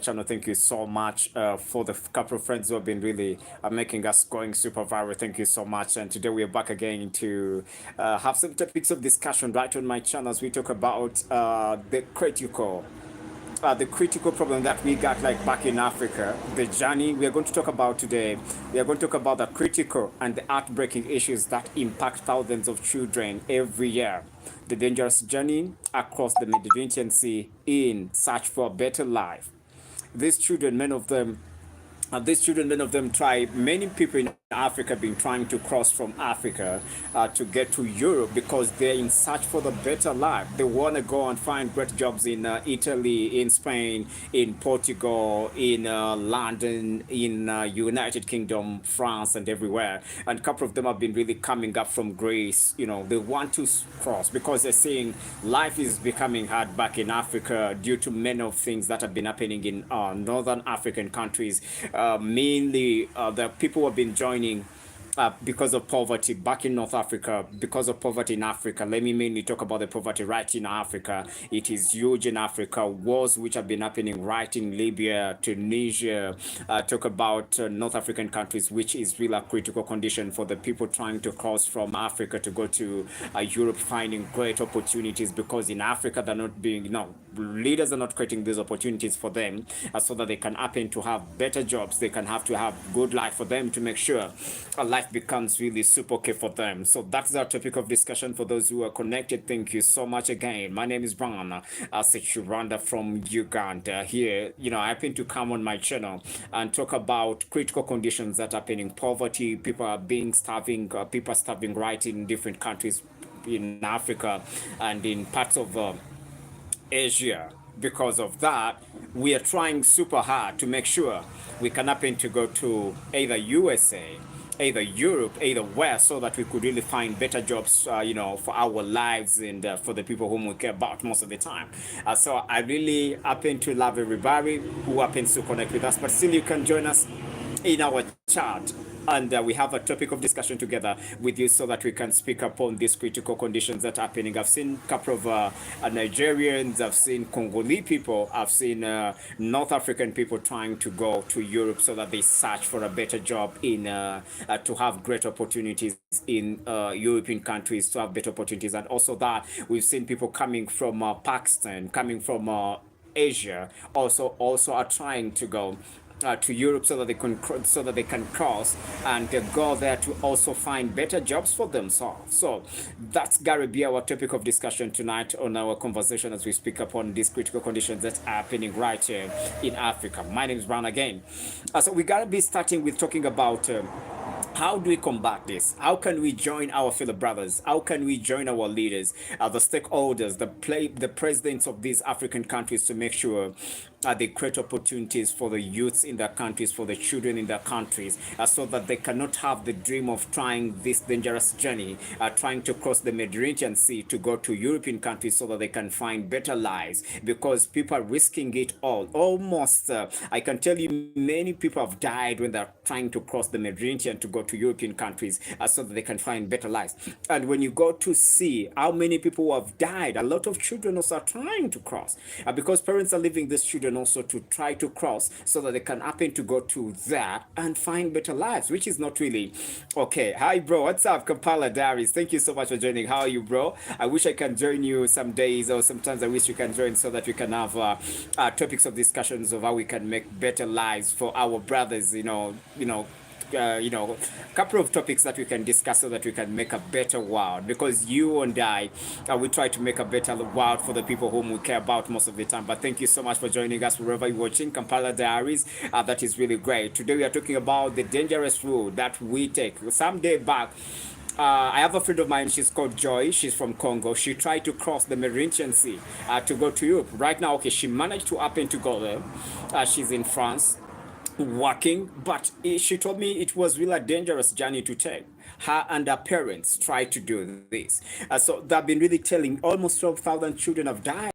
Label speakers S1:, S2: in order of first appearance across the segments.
S1: channel. Thank you so much for the couple of friends who have been really making us going super viral. Thank you so much. And today we are back again to have some topics of discussion right on my channel as we talk about the critical problem that we got like back in Africa, the journey we are going to talk about today. We are going to talk about the critical and the heartbreaking issues that impact thousands of children every year. The dangerous journey across the Mediterranean Sea in search for a better life. These children, many of them try, many people in Africa have been trying to cross from Africa to get to Europe because they're in search for the better life. They want to go and find great jobs in Italy, in Spain, in Portugal, in London, in United Kingdom, France, and everywhere. And a couple of them have been really coming up from Greece. You know, they want to cross because they're saying life is becoming hard back in Africa due to many of things that have been happening in northern African countries. Mainly, the people who have been joining because of poverty back in North Africa, because of poverty in Africa. Let me mainly talk about the poverty right in Africa. It is huge in Africa. Wars which have been happening right in Libya, Tunisia. Talk about North African countries, which is really a critical condition for the people trying to cross from Africa to go to Europe, finding great opportunities because in Africa they're not being, leaders are not creating these opportunities for them so that they can happen to have better jobs. They can have to have good life for them to make sure a life becomes really super okay for them. So that's our topic of discussion for those who are connected. Thank you so much again. My name is Brian Sechuranda from Uganda. Here, I happen to come on my channel and talk about critical conditions that happen in poverty. People are being starving, people are starving right in different countries in Africa and in parts of Asia. Because of that, we are trying super hard to make sure we can happen to go to either USA, either Europe, either West, so that we could really find better jobs, for our lives and for the people whom we care about most of the time. So I really happen to love everybody who happens to connect with us, but still you can join us in our chat. And we have a topic of discussion together with you so that we can speak upon these critical conditions that are happening. I've seen a couple of Nigerians, I've seen Congolese people, I've seen North African people trying to go to Europe so that they search for a better job to have great opportunities in European countries, to have better opportunities. And also that we've seen people coming from Pakistan, coming from Asia, also are trying to go to Europe so that they can cross and go there to also find better jobs for themselves. So that's gonna be our topic of discussion tonight on our conversation as we speak upon these critical conditions that are happening right here in Africa. My name is Brown again. So we gotta be starting with talking about how do we combat this? How can we join our fellow brothers? How can we join our leaders, the stakeholders, the presidents of these African countries to make sure they create opportunities for the youths in their countries, for the children in their countries, so that they cannot have the dream of trying this dangerous journey, trying to cross the Mediterranean Sea to go to European countries so that they can find better lives, because people are risking it all. Almost, I can tell you, many people have died when they're trying to cross the Mediterranean to go to European countries so that they can find better lives. And when you go to see how many people have died, a lot of children also are trying to cross because parents are leaving these children also to try to cross so that they can happen to go to that and find better lives, which is not really okay. Hi bro, what's up? Kampala Diaries, thank you so much for joining. How are you, bro? I wish I can join you some days, or sometimes I wish you can join so that we can have topics of discussions of how we can make better lives for our brothers, a couple of topics that we can discuss so that we can make a better world, because you and I, we try to make a better world for the people whom we care about most of the time. But thank you so much for joining us wherever you're watching Kampala Diaries. That is really great. Today we are talking about the dangerous road that we take. Some day back, I have a friend of mine, she's called Joy, she's from Congo. She tried to cross the Mediterranean Sea to go to Europe. Right now, okay, she managed to happen to go there. She's in France working, but she told me it was really a dangerous journey to take. Her and her parents tried to do this. So they've been really telling almost 12,000 children have died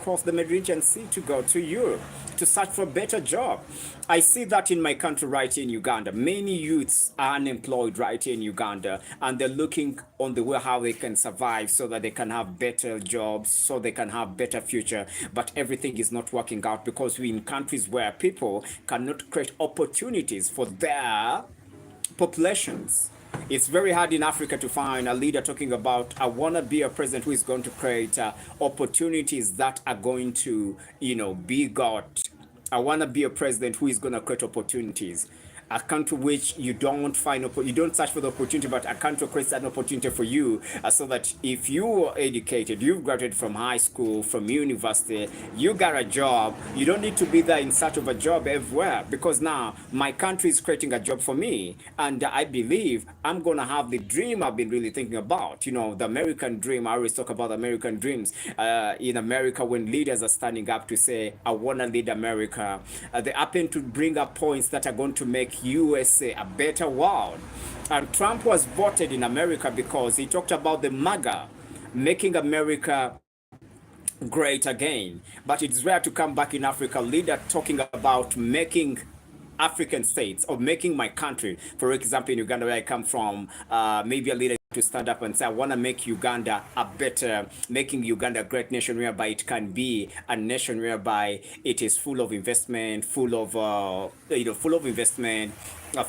S1: cross the Mediterranean Sea to go to Europe to search for a better job. I see that in my country right here in Uganda. Many youths are unemployed right here in Uganda, and they're looking on the way how they can survive so that they can have better jobs, so they can have better future. But everything is not working out because we're in countries where people cannot create opportunities for their populations. It's very hard in Africa to find a leader talking about, I want to be a president who is going to create opportunities that are going to, be got. I want to be a president who is going to create opportunities. A country which you don't find, you don't search for the opportunity, but a country creates an opportunity for you, so that if you are educated, you've graduated from high school, from university, you got a job, you don't need to be there in search of a job everywhere, because now my country is creating a job for me, and I believe I'm gonna have the dream I've been really thinking about. The American dream. I always talk about American dreams. In America, when leaders are standing up to say, I want to lead America, they happen to bring up points that are going to make USA a better world. And Trump was voted in America because he talked about the MAGA, making America great again. But it's rare to come back in Africa, leader talking about making African states or making my country, for example, in Uganda, where I come from, maybe a leader to stand up and say, I want to make Uganda a better, making Uganda a great nation whereby it can be a nation whereby it is full of investment, full of,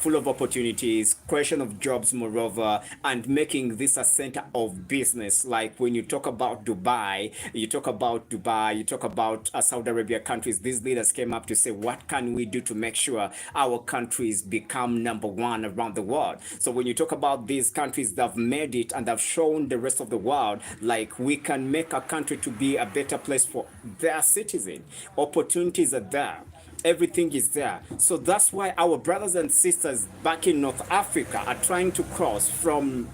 S1: full of opportunities, creation of jobs, moreover, and making this a center of business. Like when you talk about Dubai, you talk about Saudi Arabia countries, these leaders came up to say, what can we do to make sure our countries become number one around the world? So when you talk about these countries that have made it and have shown the rest of the world, like we can make a country to be a better place for their citizens. Opportunities are there. Everything is there. So that's why our brothers and sisters back in North Africa are trying to cross from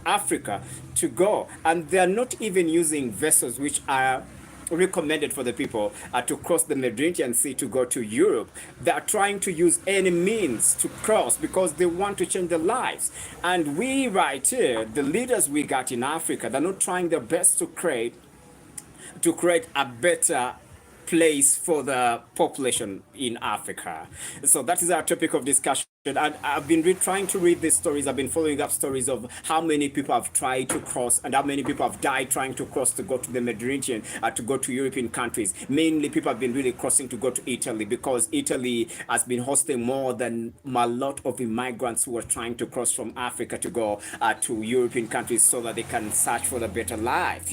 S1: Africa to go. And they're not even using vessels which are recommended for the people to cross the Mediterranean Sea to go to Europe. They are trying to use any means to cross because they want to change their lives. And we right here, the leaders we got in Africa, they're not trying their best to create a better place for the population in Africa. So that is our topic of discussion. And I've been trying to read these stories. I've been following up stories of how many people have tried to cross and how many people have died trying to cross to go to the Mediterranean, to go to European countries. Mainly people have been really crossing to go to Italy because Italy has been hosting more than a lot of immigrants who are trying to cross from Africa to go to European countries so that they can search for a better life,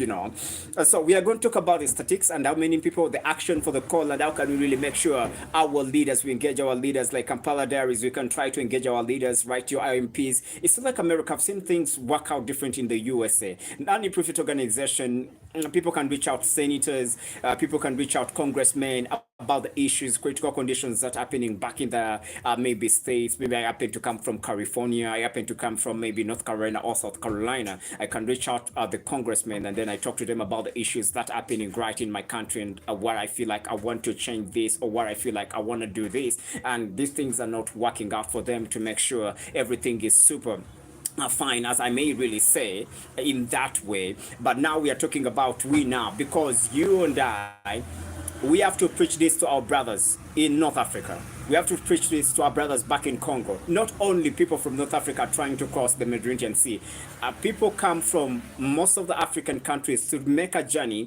S1: So we are going to talk about the statistics and how many people, the action for the call, and how can we really make sure our leaders, we engage our leaders like Kampala Diaries, we can try to engage our leaders, write your IMPs. It's not like America. I've seen things work out different in the USA. Non-profit organization, people can reach out senators, people can reach out congressmen about the issues, critical conditions that are happening back in the maybe states. Maybe I happen to come from California, I happen to come from maybe North Carolina or South Carolina. I can reach out the congressmen and then I talk to them about the issues that are happening right in my country and what I feel like I want to change this or what I feel like I want to do this. And these things are not working out for them to make sure everything is super fine, as I may really say, in that way. But now we are talking about we now, because you and I, we have to preach this to our brothers in North Africa. We have to preach this to our brothers back in Congo. Not only people from North Africa trying to cross the Mediterranean Sea. People come from most of the African countries to make a journey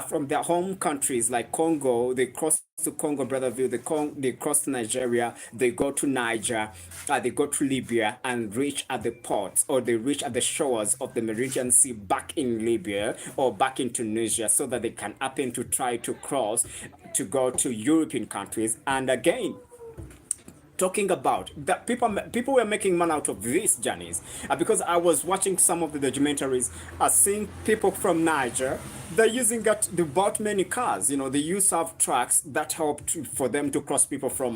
S1: from their home countries like Congo. They cross to Congo, Brazzaville, they cross to Nigeria, they go to Niger, they go to Libya and reach at the ports, or they reach at the shores of the Mediterranean Sea back in Libya or back in Tunisia, so that they can happen to try to cross to go to European countries. And again, talking about that, people were making money out of these journeys because I was watching some of the documentaries, seeing people from Niger, they're using that, they bought many cars, they use have trucks that help for them to cross people from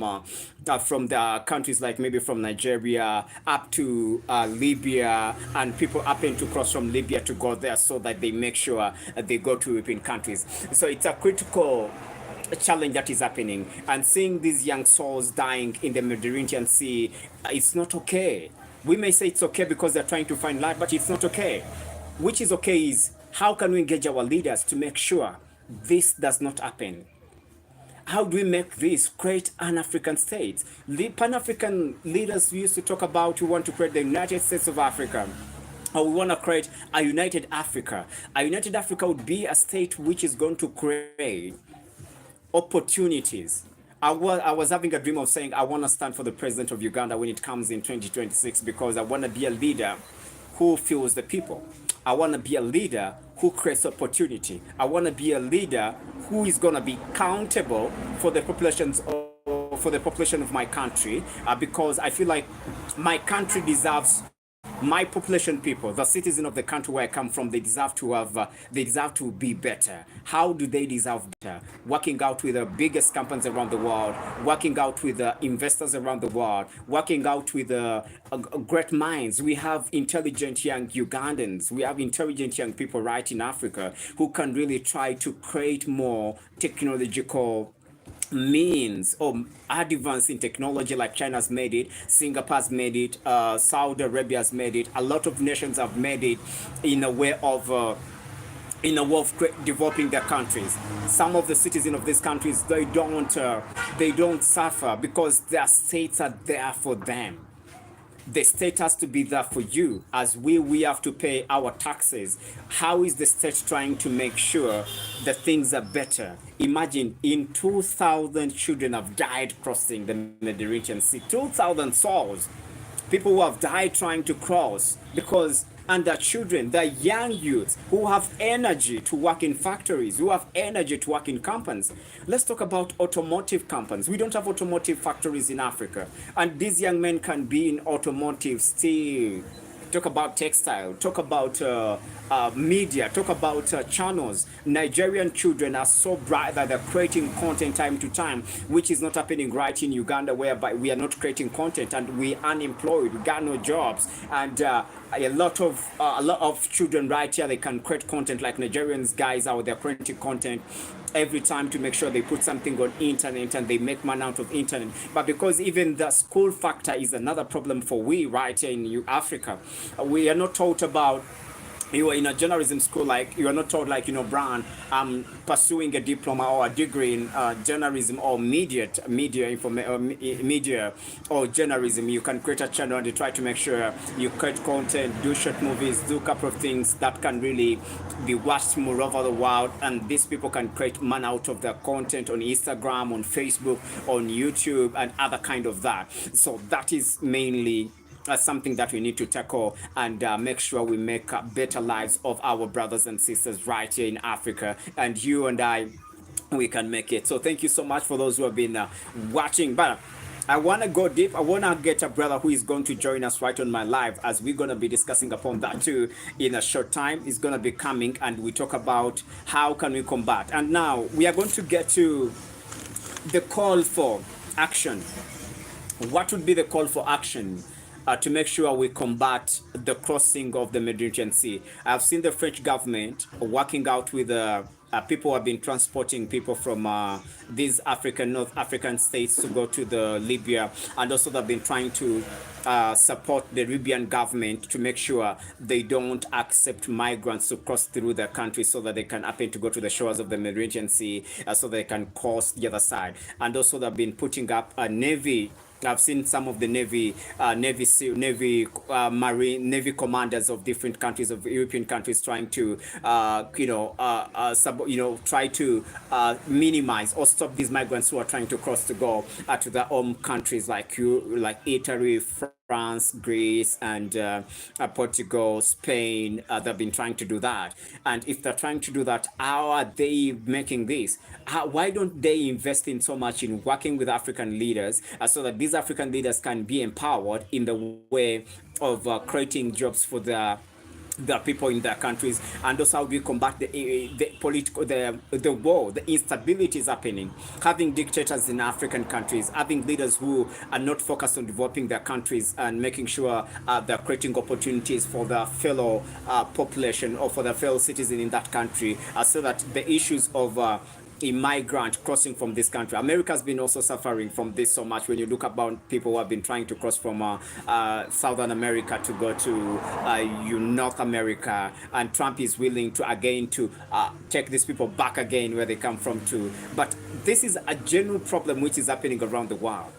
S1: the countries like maybe from Nigeria up to Libya, and people happen to cross from Libya to go there so that they make sure they go to European countries. So it's a critical challenge that is happening, and seeing these young souls dying in the Mediterranean Sea, it's not okay. We may say it's okay because they're trying to find life, but it's not okay. Which is okay is, how can we engage our leaders to make sure this does not happen. How do we make this create an African state? The Pan-African leaders used to talk about we want to create the United States of Africa. Or we want to create a united Africa. A united Africa would be a state which is going to create opportunities. I was having a dream of saying I want to stand for the president of Uganda when it comes in 2026 because I want to be a leader who fuels the people. I want to be a leader who creates opportunity. I want to be a leader who is going to be accountable for the population of my country, because I feel like my country deserves my population people, the citizen of the country where I come from, they deserve to be better. How do they deserve better? Working out with the biggest companies around the world, working out with the investors around the world, working out with the great minds. We have intelligent young Ugandans. We have intelligent young people right in Africa who can really try to create more technological means or advance in technology, like China's made it, Singapore's made it, Saudi Arabia's made it. A lot of nations have made it in a way of developing their countries. Some of the citizens of these countries, they don't suffer because their states are there for them. The state has to be there for you, as we have to pay our taxes. How is the state trying to make sure that things are better? Imagine, in 2,000 children have died crossing the Mediterranean Sea. 2,000 souls, people who have died trying to cross because, and the children, the young youths who have energy to work in factories, who have energy to work in companies. Let's talk about automotive companies. We don't have automotive factories in Africa, and these young men can be in automotive, steel, talk about textile, talk about media, talk about channels. Nigerian children are so bright that they're creating content time to time, which is not happening right in Uganda, whereby we are not creating content and we are unemployed, we got no jobs, and a lot of children right here, they can create content like Nigerians guys out there creating content every time to make sure they put something on internet and they make money out of internet. But because even the school factor is another problem for we right here in Africa, we are not taught about, you are in a journalism school, like you are not taught, like, Brian, pursuing a diploma or a degree in journalism or media or journalism. You can create a channel and you try to make sure you create content, do short movies, do a couple of things that can really be watched more over the world, and these people can create money out of their content on Instagram, on Facebook, on YouTube, and other kind of that. So that is mainly something that we need to tackle and make sure we make better lives of our brothers and sisters right here in Africa, and you and I, we can make it. So thank you so much for those who have been watching. But I want to go deep. I want to get a brother who is going to join us right on my live, as we're going to be discussing upon that too in a short time. He's going to be coming and we talk about how can we combat. And now we are going to get to the call for action. What would be the call for action to make sure we combat the crossing of the Mediterranean Sea? I've seen the French government working out with people who have been transporting people from these North African states to go to the Libya, and also they've been trying to support the Libyan government to make sure they don't accept migrants to cross through their country, so that they can happen to go to the shores of the Mediterranean Sea, so they can cross the other side. And also they've been putting up a navy. I've seen some of the marine navy commanders of different countries, of European countries, trying to try to minimize or stop these migrants who are trying to cross to go to their home countries, like Italy, France, Greece, and Portugal, Spain. They've been trying to do that. And if they're trying to do that, how are they making this? Why don't they invest in so much in working with African leaders, so that these African leaders can be empowered in the way of creating jobs for the people in their countries, and also how we combat the war, the instability is happening, having dictators in African countries, having leaders who are not focused on developing their countries and making sure they're creating opportunities for their fellow population or for their fellow citizen in that country, so that the issues of a migrant crossing from this country. America's been also suffering from this so much. When you look about people who have been trying to cross from Southern America to go to North America, and Trump is willing to again to take these people back again where they come from too. But this is a general problem which is happening around the world.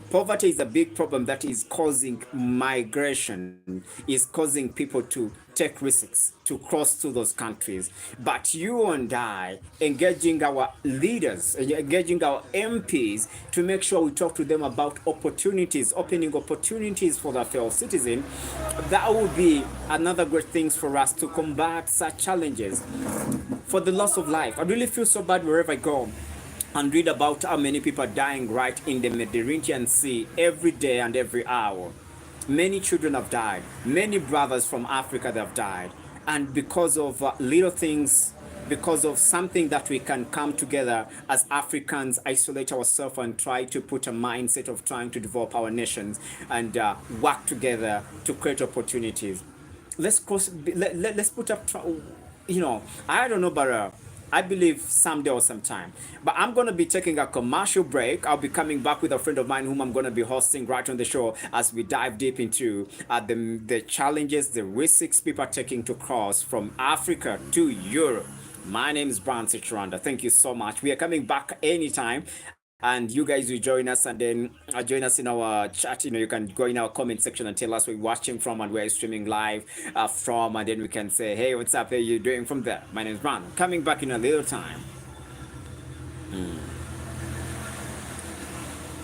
S1: Poverty is a big problem that is causing migration, is causing people to take risks to cross to those countries. But you and I, engaging our leaders, engaging our MPs to make sure we talk to them about opportunities, opening opportunities for their fellow citizen, that would be another great thing for us to combat such challenges. For the loss of life, I really feel so bad wherever I go and read about how many people are dying right in the Mediterranean Sea every day and every hour. Many children have died. Many brothers from Africa have died. And because of little things, because of something that we can come together as Africans, isolate ourselves and try to put a mindset of trying to develop our nations and work together to create opportunities. Let's put up, I don't know, but I believe someday or sometime. But I'm going to be taking a commercial break. I'll be coming back with a friend of mine whom I'm going to be hosting right on the show as we dive deep into the challenges, the risks people are taking to cross from Africa to Europe. My name is Brian Sichuranda. Thank you so much. We are coming back anytime. And you guys will join us and then join us in our chat. You can go in our comment section and tell us where you're watching from and where you're streaming live from. And then we can say, hey, what's up? How are you doing from there? My name is Ron. Coming back in a little time.